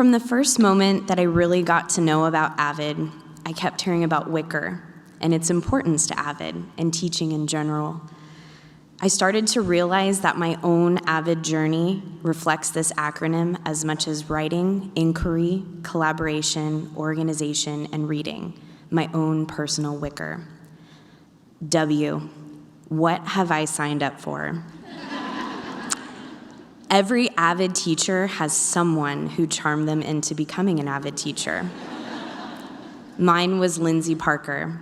From the first moment that I really got to know about AVID, I kept hearing about Wicker and its importance to AVID and teaching in general. I started to realize that my own AVID journey reflects this acronym as much as writing, inquiry, collaboration, organization, and reading, my own personal Wicker. W, what have I signed up for? Every AVID teacher has someone who charmed them into becoming an AVID teacher. Mine was Lindsay Parker.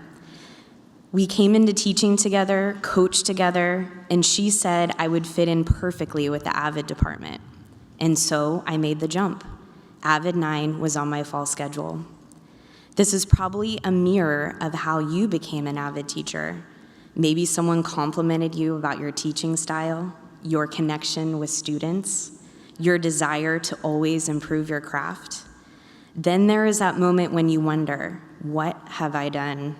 We came into teaching together, coached together, and she said I would fit in perfectly with the AVID department. And so I made the jump. AVID 9 was on my fall schedule. This is probably a mirror of how you became an AVID teacher. Maybe someone complimented you about your teaching style, your connection with students, your desire to always improve your craft. Then there is that moment when you wonder, what have I done?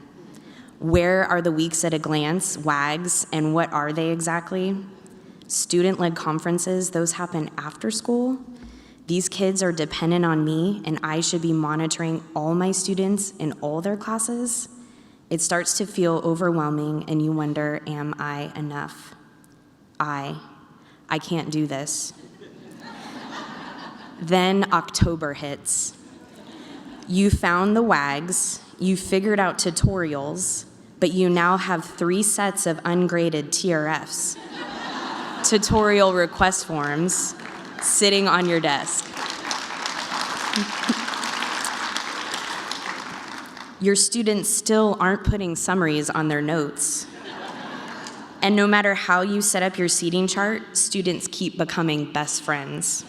Where are the weeks at a glance, WAGs, and what are they exactly? Student-led conferences, those happen after school. These kids are dependent on me, and I should be monitoring all my students in all their classes. It starts to feel overwhelming, and you wonder, am I enough? I can't do this. Then October hits. You found the WAGs, you figured out tutorials, but you now have 3 sets of ungraded TRFs, tutorial request forms, sitting on your desk. Your students still aren't putting summaries on their notes. And no matter how you set up your seating chart, students keep becoming best friends.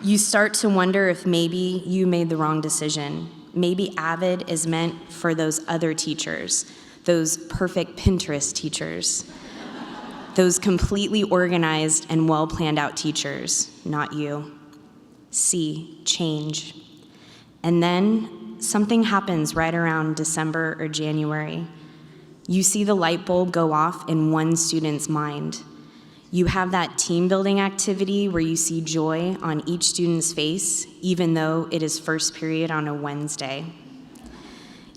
You start to wonder if maybe you made the wrong decision. Maybe AVID is meant for those other teachers, those perfect Pinterest teachers, those completely organized and well-planned out teachers, not you. C, change. And then something happens right around December or January. You see the light bulb go off in one student's mind. You have that team building activity where you see joy on each student's face, even though it is first period on a Wednesday.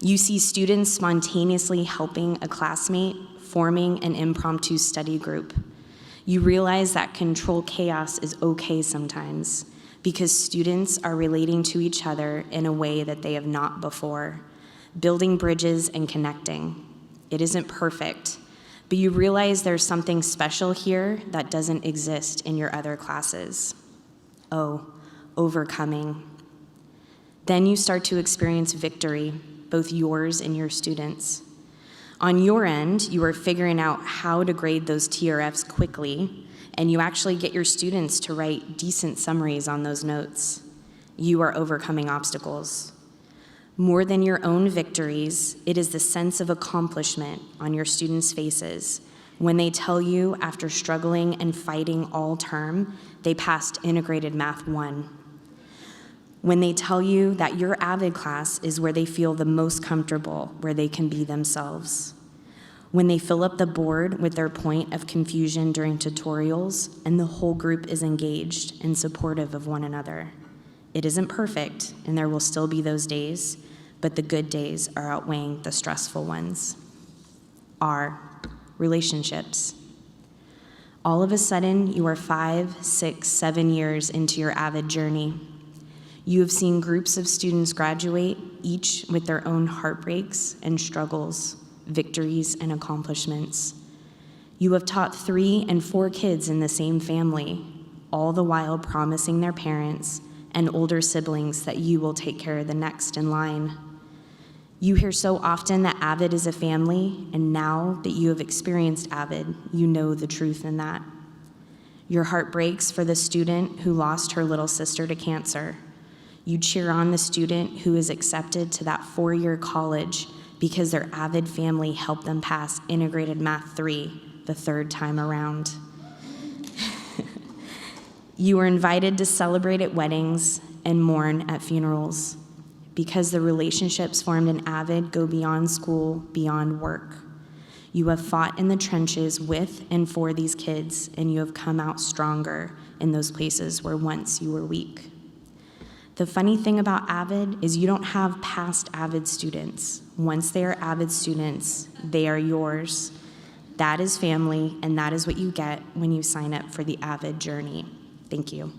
You see students spontaneously helping a classmate, forming an impromptu study group. You realize that control chaos is okay sometimes because students are relating to each other in a way that they have not before, building bridges and connecting. It isn't perfect, but you realize there's something special here that doesn't exist in your other classes. Oh, overcoming. Then you start to experience victory, both yours and your students. On your end, you are figuring out how to grade those TRFs quickly, and you actually get your students to write decent summaries on those notes. You are overcoming obstacles. More than your own victories, it is the sense of accomplishment on your students' faces when they tell you after struggling and fighting all term, they passed Integrated Math 1. When they tell you that your AVID class is where they feel the most comfortable, where they can be themselves. When they fill up the board with their point of confusion during tutorials and the whole group is engaged and supportive of one another. It isn't perfect, and there will still be those days, but the good days are outweighing the stressful ones. R, relationships. All of a sudden, you are 5, 6, 7 years into your AVID journey. You have seen groups of students graduate, each with their own heartbreaks and struggles, victories and accomplishments. You have taught 3 and 4 kids in the same family, all the while promising their parents and older siblings that you will take care of the next in line. You hear so often that AVID is a family, and now that you have experienced AVID, you know the truth in that. Your heart breaks for the student who lost her little sister to cancer. You cheer on the student who is accepted to that 4-year college because their AVID family helped them pass Integrated Math 3 the 3rd time around. You are invited to celebrate at weddings and mourn at funerals because the relationships formed in AVID go beyond school, beyond work. You have fought in the trenches with and for these kids, and you have come out stronger in those places where once you were weak. The funny thing about Avid is you don't have past Avid students. Once they are Avid students, they are yours. That is family, and that is what you get when you sign up for the Avid journey. Thank you.